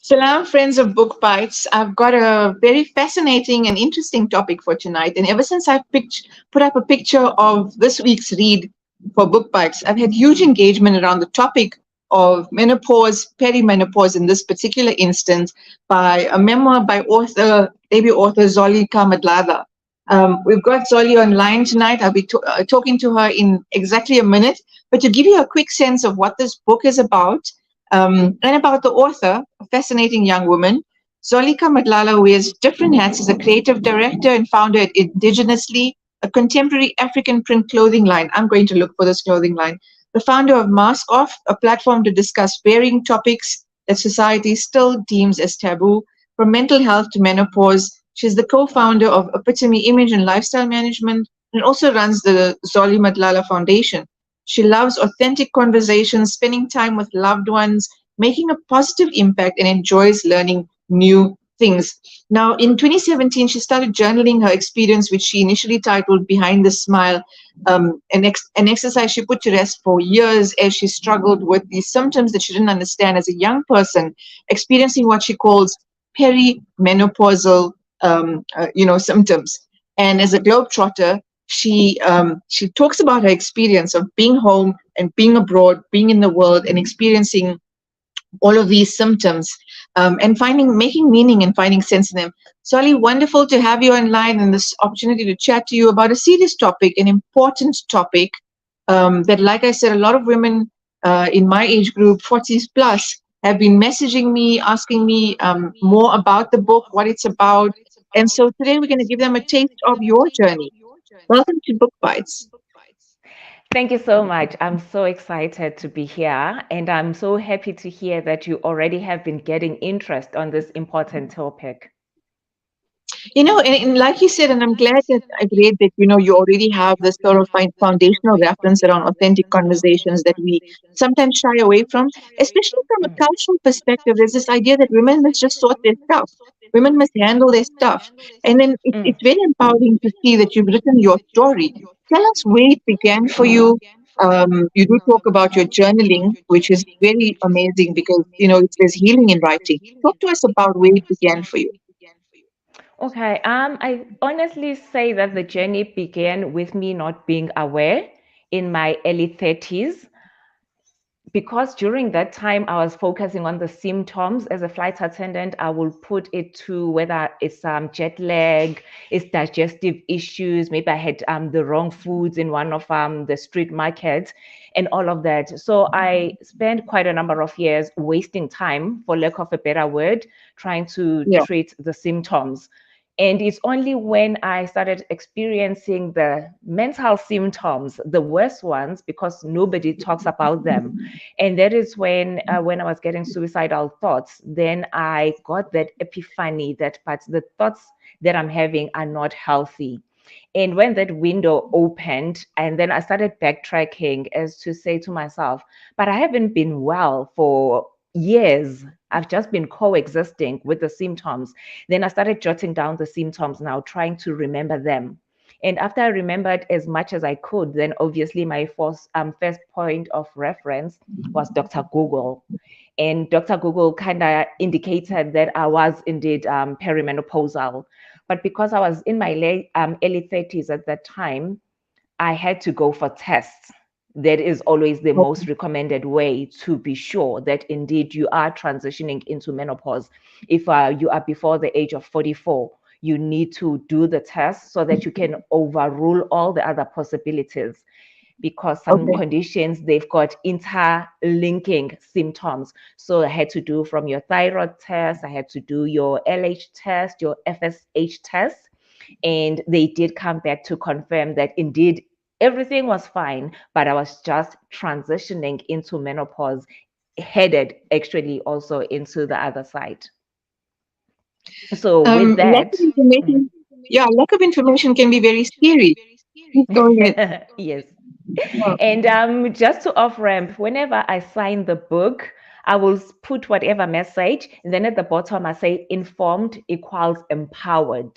Salam, friends of Bookbytes. I've got a very fascinating and interesting topic for tonight. And ever since I put up a picture of this week's read for Bookbytes, I've had huge engagement around the topic of menopause, perimenopause in this particular instance, by a memoir by debut author Xoli Kamadlala. We've got Xoli online tonight. I'll be talking to her in exactly a minute. But to give you a quick sense of what this book is about, and about the author, a fascinating young woman, Xoli Kamadlala wears different hats as a creative director and founder at Indigenously, a contemporary African print clothing line. I'm going to look for this clothing line. The founder of Mask Off, a platform to discuss varying topics that society still deems as taboo, from mental health to menopause. She's the co-founder of Epitome Image and Lifestyle Management and also runs the Xoli Kamadlala Foundation. She loves authentic conversations, spending time with loved ones, making a positive impact, and enjoys learning new things. Now, in 2017, she started journaling her experience, which she initially titled Behind the Smile, an exercise she put to rest for years as she struggled with the symptoms that she didn't understand as a young person, experiencing what she calls perimenopausal, symptoms. And as a globetrotter, she talks about her experience of being home and being abroad, being in the world, and experiencing all of these symptoms, and making meaning and finding sense in them. Xoli, wonderful to have you online and this opportunity to chat to you about a serious topic, an important topic, that, like I said, a lot of women in my age group, 40s plus, have been messaging me, asking me more about the book, what it's about. And so today we're going to give them a taste of your journey. Welcome to Book Bites. Thank you so much. I'm so excited to be here, and I'm so happy to hear that you already have been getting interest on this important topic. And like you said, and I'm glad that I've read that, you already have this sort of foundational reference around authentic conversations that we sometimes shy away from, especially from a cultural perspective. There's this idea that women must just sort their stuff. Women must handle their stuff. And then it's very empowering to see that you've written your story. Tell us where it began for you. You do talk about your journaling, which is very amazing because, there's healing in writing. Talk to us about where it began for you. Okay, I honestly say that the journey began with me not being aware in my early 30s, because during that time I was focusing on the symptoms. As a flight attendant, I will put it to whether it's jet lag, it's digestive issues, maybe I had the wrong foods in one of the street markets and all of that. So I spent quite a number of years wasting time, for lack of a better word, trying to Yeah. treat the symptoms. And it's only when I started experiencing the mental symptoms, the worst ones, because nobody talks about them. And that is when I was getting suicidal thoughts, then I got that epiphany that, but the thoughts that I'm having are not healthy. And when that window opened, and then I started backtracking as to say to myself, but I haven't been well for years. I've just been coexisting with the symptoms. Then I started jotting down the symptoms now, trying to remember them. And after I remembered as much as I could, then obviously my first point of reference was Dr. Google. And Dr. Google kind of indicated that I was indeed perimenopausal. But because I was in my early 30s at that time, I had to go for tests. That is always the most recommended way to be sure that indeed you are transitioning into menopause. If you are before the age of 44, you need to do the test so that you can overrule all the other possibilities, because some Okay. conditions, they've got interlinking symptoms. So I had to do from your thyroid test, I had to do your LH test, your FSH test, and they did come back to confirm that indeed everything was fine, but I was just transitioning into menopause, headed actually also into the other side. So with Lack that, of information, yeah, lack of information can be very scary. Please go ahead. yes. Yeah. And just to off ramp, whenever I sign the book, I will put whatever message, and then at the bottom I say informed equals empowered.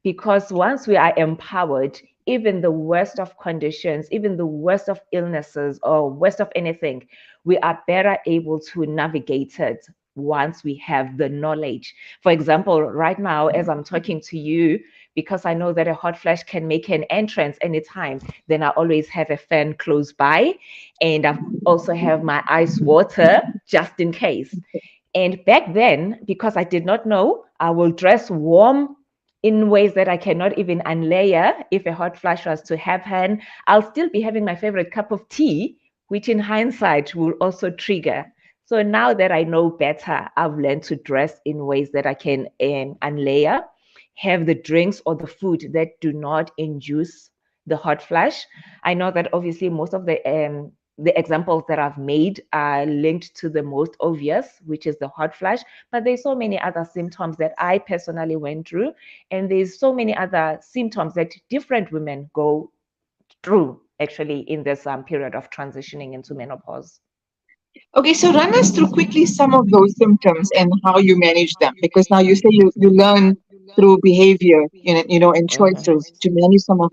Because once we are empowered, even the worst of conditions, even the worst of illnesses or worst of anything, we are better able to navigate it once we have the knowledge. For example, right now, as I'm talking to you, because I know that a hot flash can make an entrance anytime, then I always have a fan close by, and I also have my ice water just in case. And back then, because I did not know, I will dress warm in ways that I cannot even unlayer. If a hot flash was to happen, I'll still be having my favorite cup of tea, which in hindsight will also trigger. So now that I know better, I've learned to dress in ways that I can unlayer, have the drinks or the food that do not induce the hot flash. I know that obviously most of the examples that I've made are linked to the most obvious, which is the hot flash, but there's so many other symptoms that I personally went through, and there's so many other symptoms that different women go through actually in this period of transitioning into menopause. Okay, so run us through quickly some of those symptoms and how you manage them, because now you say you learn through behavior, and choices to manage some of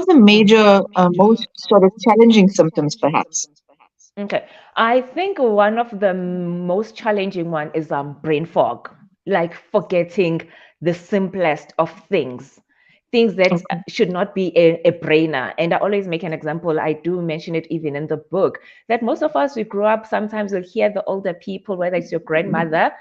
the major, most sort of challenging symptoms, perhaps. Okay. I think one of the most challenging one is brain fog, like forgetting the simplest of things, things that Okay. should not be a brainer. And I always make an example. I do mention it even in the book that most of us, we grew up, sometimes we'll hear the older people, whether it's your grandmother,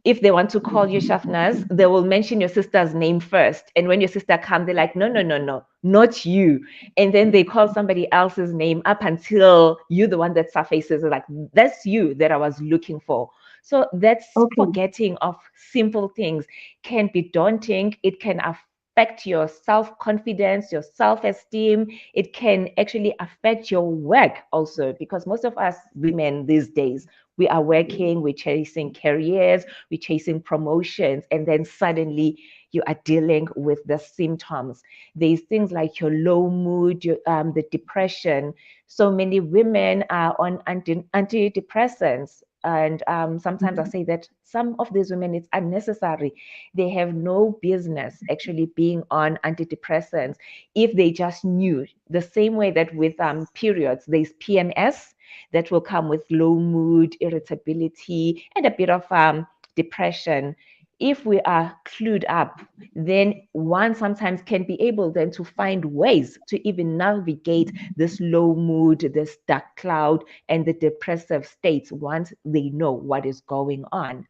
if they want to call you Shafnaz, they will mention your sister's name first. And when your sister comes, they're like, no, no, no, no, not you. And then they call somebody else's name up until you're the one that surfaces, like, that's you that I was looking for. So that's Okay. forgetting of simple things can be daunting. It can affect your self-confidence, your self-esteem. It can actually affect your work also, because most of us women these days, we are working, we're chasing careers, we're chasing promotions, and then suddenly you are dealing with the symptoms. There's things like your low mood, the depression. So many women are on antidepressants. And sometimes I say that some of these women, it's unnecessary. They have no business actually being on antidepressants if they just knew. The same way that with periods, there's PMS that will come with low mood, irritability, and a bit of depression. If we are clued up, then one sometimes can be able then to find ways to even navigate this low mood, this dark cloud, and the depressive states once they know what is going on.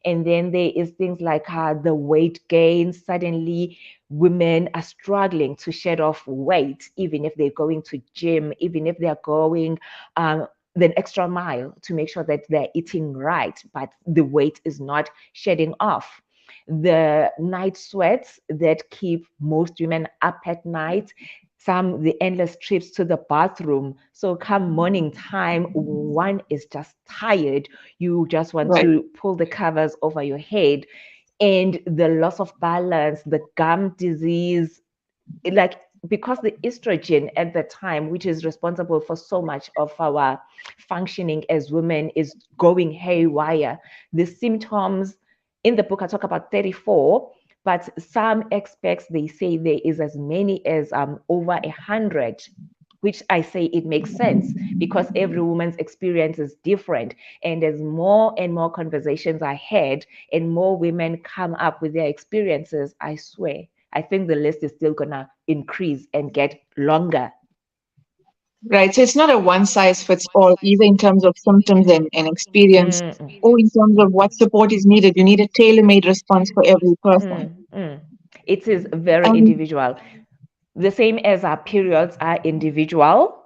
And then there is things like the weight gain. Suddenly, women are struggling to shed off weight, even if they're going to gym, even if they're going the extra mile to make sure that they're eating right, but the weight is not shedding off. The night sweats that keep most women up at night, some the endless trips to the bathroom. So come morning time, one is just tired. You just want Right. to pull the covers over your head. And the loss of balance, the gum disease, like because the estrogen at the time, which is responsible for so much of our functioning as women, is going haywire. The symptoms in the book, I talk about 34, but some experts, they say there is as many as over 100, which I say it makes sense because every woman's experience is different. And as more and more conversations are had and more women come up with their experiences, I swear, I think the list is still gonna increase and get longer. Right. So it's not a one size fits all, either in terms of symptoms and experience, Mm, or in terms of what support is needed. You need a tailor made response for every person. mm. It is very And individual. The same as our periods are individual.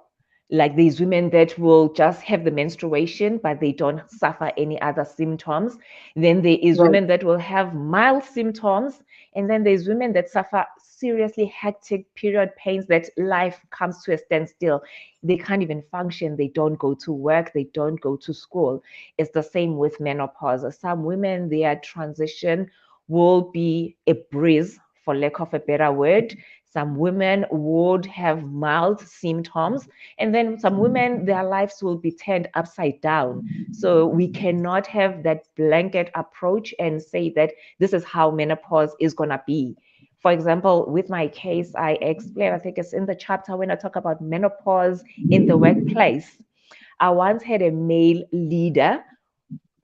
Like these women that will just have the menstruation, but they don't suffer any other symptoms. Then there is right. women that will have mild symptoms. And then there's women that suffer seriously hectic period pains that life comes to a standstill. They can't even function. They don't go to work. They don't go to school. It's the same with menopause. Some women, their transition will be a breeze, for lack of a better word. Some women would have mild symptoms, and then some women, their lives will be turned upside down. So we cannot have that blanket approach and say that this is how menopause is going to be. For example, with my case, I explain, I think it's in the chapter when I talk about menopause in the workplace. I once had a male leader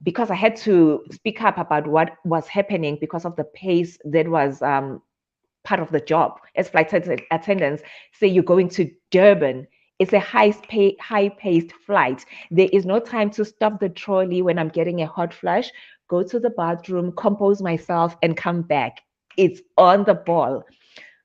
because I had to speak up about what was happening because of the pace that was part of the job as flight attendants. Say you're going to Durban, it's a high-paced flight. There is no time to stop the trolley when I'm getting a hot flush, go to the bathroom, compose myself, and come back. It's on the ball.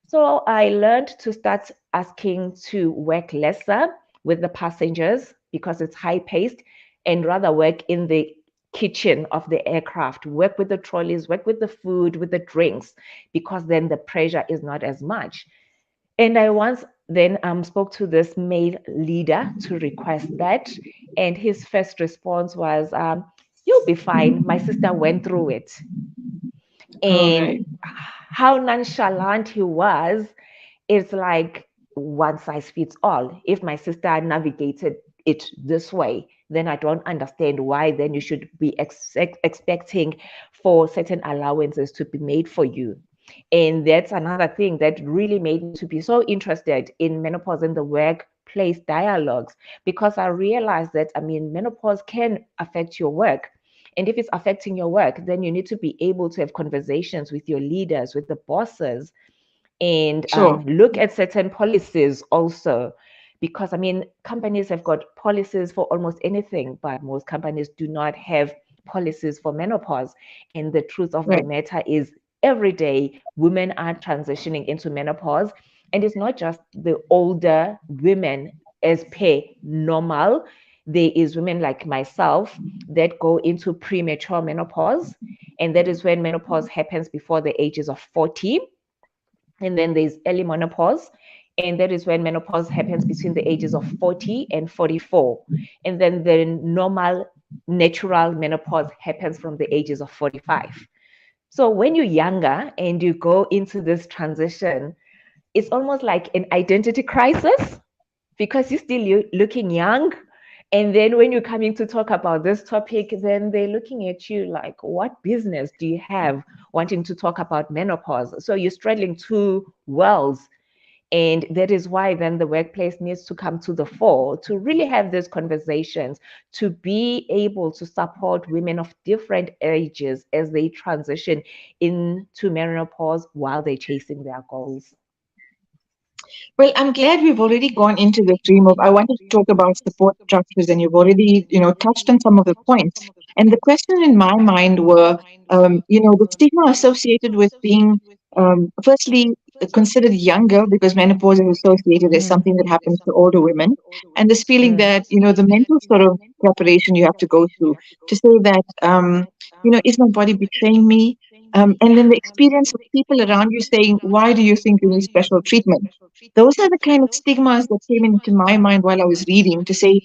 So I learned to start asking to work lesser with the passengers because it's high-paced, and rather work in the kitchen of the aircraft, work with the trolleys, work with the food, with the drinks, because then the pressure is not as much. And I once then spoke to this male leader to request that. And his first response was, you'll be fine. My sister went through it. All And right. how nonchalant he was, it's like one size fits all. If my sister navigated it this way, then I don't understand why then you should be expecting for certain allowances to be made for you. And that's another thing that really made me to be so interested in menopause and the workplace dialogues, because I realized that, I mean, menopause can affect your work. And if it's affecting your work, then you need to be able to have conversations with your leaders, with the bosses, and Sure. look at certain policies also. Because, I mean, companies have got policies for almost anything, but most companies do not have policies for menopause. And the truth of the Right. matter is, every day, women are transitioning into menopause. And it's not just the older women as per normal. There is women like myself that go into premature menopause. And that is when menopause happens before the ages of 40. And then there's early menopause. And that is when menopause happens between the ages of 40 and 44. And then the normal natural menopause happens from the ages of 45. So when you're younger and you go into this transition, it's almost like an identity crisis, because you're still looking young. And then when you're coming to talk about this topic, then they're looking at you like, what business do you have wanting to talk about menopause? So you're straddling two worlds. And that is why then the workplace needs to come to the fore to really have these conversations, to be able to support women of different ages as they transition into menopause while they're chasing their goals. Well, I'm glad we've already gone into the stream of I wanted to talk about support structures, and you've already, touched on some of the points. And the question in my mind were, the stigma associated with being, firstly, considered younger because menopause is associated as something that happens to older women, and this feeling that the mental sort of preparation you have to go through to say that, is my body betraying me? And then the experience of people around you saying, "Why do you think you need special treatment?" Those are the kind of stigmas that came into my mind while I was reading to say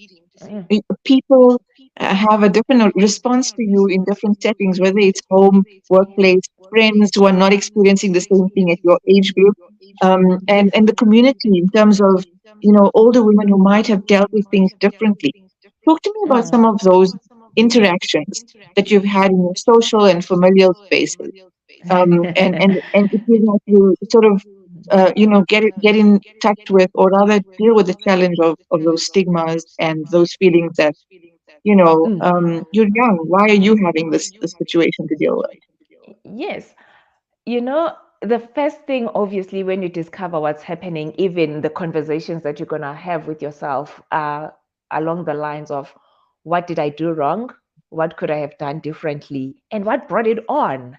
people have a different response to you in different settings, whether it's home, workplace, friends who are not experiencing the same thing at your age group, and the community in terms of older women who might have dealt with things differently. Talk to me about some of those interactions that you've had in your social and familial spaces, and it is like you sort of get in touch with, or rather deal with the challenge of those stigmas and those feelings that you're young. Why are you having this situation to deal with? Yes. You know, the first thing, obviously, when you discover what's happening, even the conversations that you're going to have with yourself are along the lines of, what did I do wrong? What could I have done differently? And what brought it on?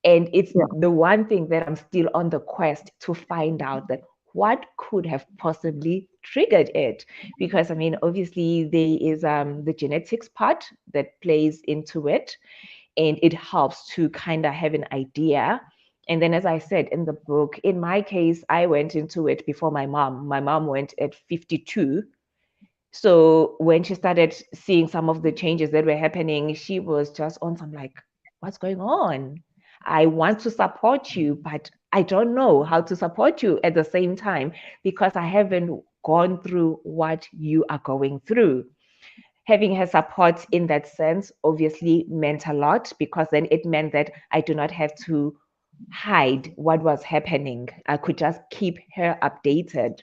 And it's Yeah. the one thing that I'm still on the quest to find out, that what could have possibly triggered it. Because, I mean, obviously, there is the genetics part that plays into it, and it helps to kind of have an idea. And then, as I said in the book, in my case, I went into it before my mom. My mom went at 52. So when she started seeing some of the changes that were happening, she was just on some like, what's going on? I want to support you, but I don't know how to support you at the same time, because I haven't gone through what you are going through. Having her support in that sense obviously meant a lot, because then it meant that I do not have to hide what was happening. I could just keep her updated.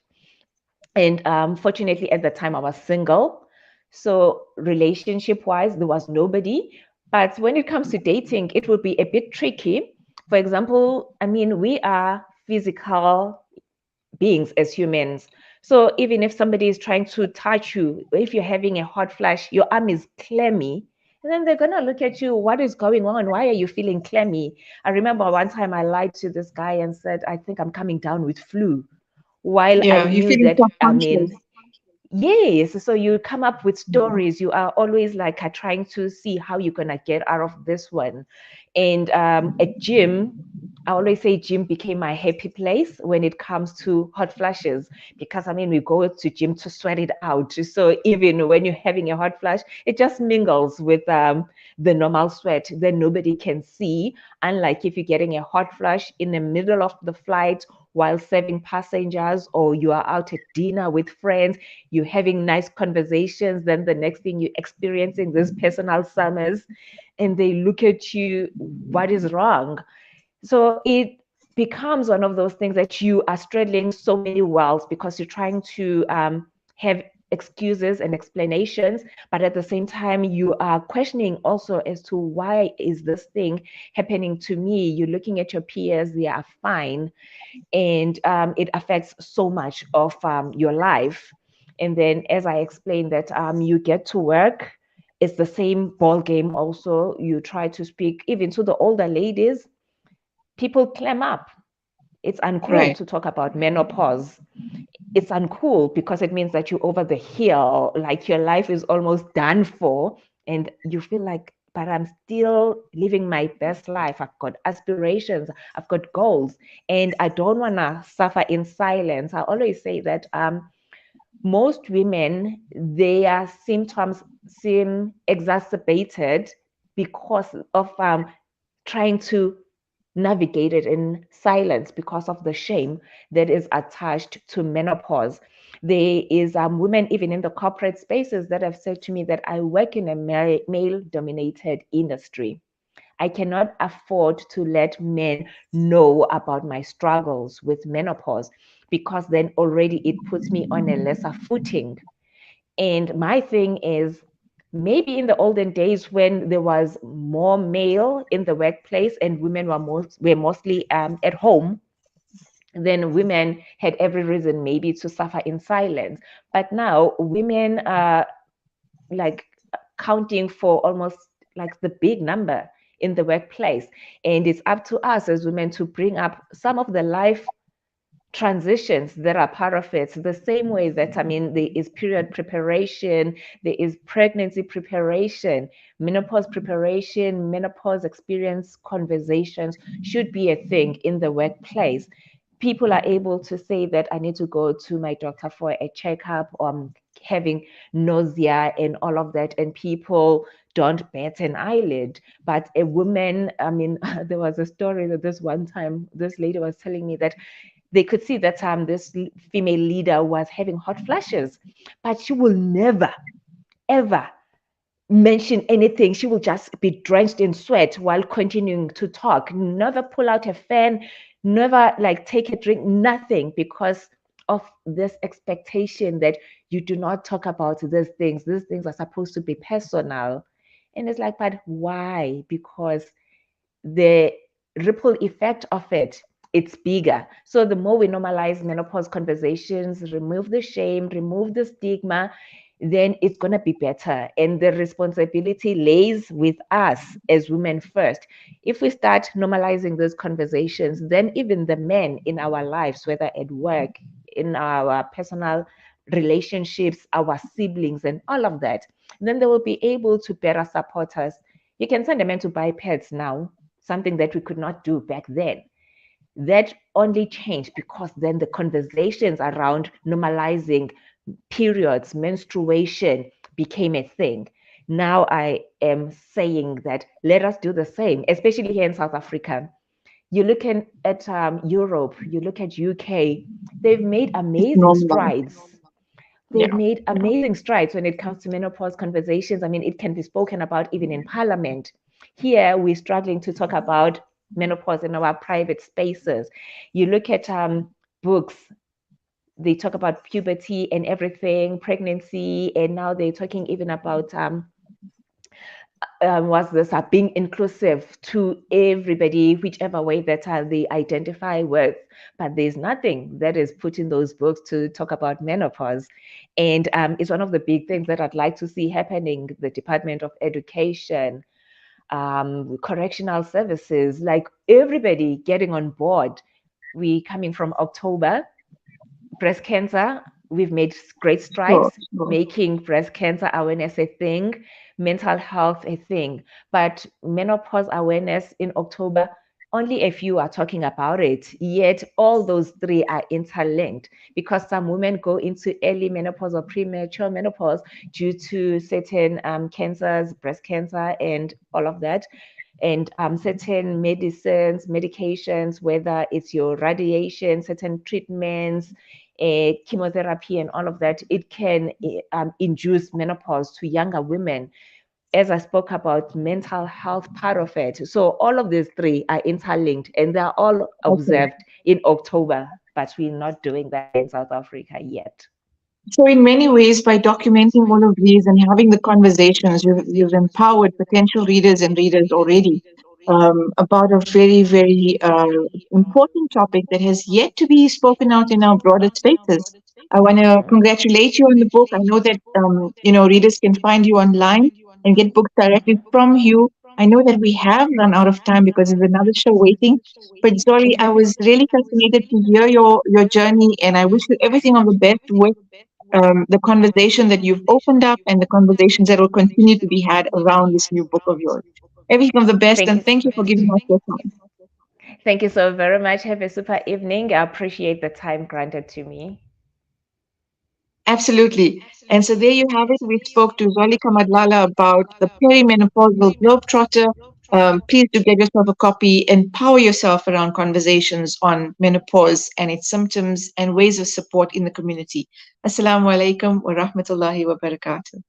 And fortunately, at the time, I was single. So, relationship wise, there was nobody. But when it comes to dating, it will be a bit tricky. For example, I mean, we are physical beings as humans. So even if somebody is trying to touch you, if you're having a hot flash, your arm is clammy, and then they're gonna look at you, what is going on? Why are you feeling clammy? I remember one time I lied to this guy and said, I think I'm coming down with flu. While I Yeah, you knew feeling that, I self-conscious. mean, yes, so you come up with stories. You are always like trying to see how you're gonna get out of this one. And at gym, I always say gym became my happy place when it comes to hot flashes, because I mean we go to gym to sweat it out. So even when you're having a hot flash, it just mingles with the normal sweat. Then nobody can see. Unlike if you're getting a hot flash in the middle of the flight while serving passengers, or you are out at dinner with friends, you're having nice conversations, then the next thing you're experiencing these personal summers, and they look at you, what is wrong? So it becomes one of those things that you are straddling so many worlds, because you're trying to have excuses and explanations, but at the same time you are questioning also as to why is this thing happening to me. You're looking at your peers, they are fine, and it affects so much of your life. And then, as I explained, that you get to work, it's the same ball game. Also, you try to speak even to the older ladies, people clam up. It's uncool Right. to talk about menopause. It's uncool because it means that you're over the hill, like your life is almost done for, and you feel like, but I'm still living my best life. I've got aspirations, I've got goals, and I don't want to suffer in silence. I always say that most women, their symptoms seem exacerbated because of trying to navigate it in silence because of the shame that is attached to menopause. There is women even in the corporate spaces that have said to me that I work in a male-dominated industry. I cannot afford to let men know about my struggles with menopause, because then already it puts me on a lesser footing. And my thing is, maybe in the olden days when there was more male in the workplace and women were mostly at home, then women had every reason maybe to suffer in silence. But now women are like counting for almost like the big number in the workplace. And it's up to us as women to bring up some of the life transitions that are part of it, the same way that, I mean, there is period preparation, there is pregnancy preparation, menopause preparation, menopause experience conversations should be a thing in the workplace. People are able to say that I need to go to my doctor for a checkup, or I'm having nausea and all of that, and people don't bat an eyelid. But a woman, I mean, there was a story that this one time this lady was telling me that they could see that this female leader was having hot flashes, but she will never, ever mention anything. She will just be drenched in sweat while continuing to talk, never pull out a fan, never like take a drink, nothing, because of this expectation that you do not talk about these things. These things are supposed to be personal. And it's like, but why? Because the ripple effect of it's bigger. So the more we normalize menopause conversations, remove the shame, remove the stigma, then it's going to be better. And the responsibility lays with us as women first. If we start normalizing those conversations, then even the men in our lives, whether at work, in our personal relationships, our siblings, and all of that, then they will be able to better support us. You can send a man to buy pets now, something that we could not do back then. That only changed because then the conversations around normalizing periods, menstruation became a thing. Now I am saying that let us do the same, especially here in South Africa. You look at Europe, you look at UK, they've made It's amazing normal. strides. They've Yeah. made amazing strides when it comes to menopause conversations. I mean, it can be spoken about even in parliament. Here, we're struggling to talk about menopause in our private spaces. You look at books, they talk about puberty and everything, pregnancy, and now they're talking even about was this being inclusive to everybody, whichever way that they identify with. But there's nothing that is put in those books to talk about menopause. And it's one of the big things that I'd like to see happening. The Department of Education, correctional services, like everybody getting on board. We coming from October, breast cancer, we've made great Sure, strides sure. making breast cancer awareness a thing, mental health a thing. But menopause awareness in October, only a few are talking about it. Yet all those three are interlinked because some women go into early menopause or premature menopause due to certain cancers, breast cancer, and all of that. And certain medicines, medications, whether it's your radiation, certain treatments, chemotherapy, and all of that, it can induce menopause to younger women. As I spoke about mental health part of it. So all of these three are interlinked and they're all Okay. observed in October, but we're not doing that in South Africa yet. So in many ways, by documenting all of these and having the conversations, you've empowered potential readers and readers already about a very, very important topic that has yet to be spoken out in our broader spaces. I want to congratulate you on the book. I know that readers can find you online and get books directly from you. I know that we have run out of time because there's another show waiting. But Zoli, I was really fascinated to hear your journey, and I wish you everything of the best with the conversation that you've opened up and the conversations that will continue to be had around this new book of yours. Everything of the best, Thank you. and thank you for giving us your time. Thank you so very much. Have a super evening. I appreciate the time granted to me. Absolutely. And so there you have it. We spoke to Xoli Kamadlala about the perimenopausal globetrotter. Please do get yourself a copy. Empower yourself around conversations on menopause and its symptoms and ways of support in the community. Assalamu alaikum wa rahmatullahi wa barakatuh.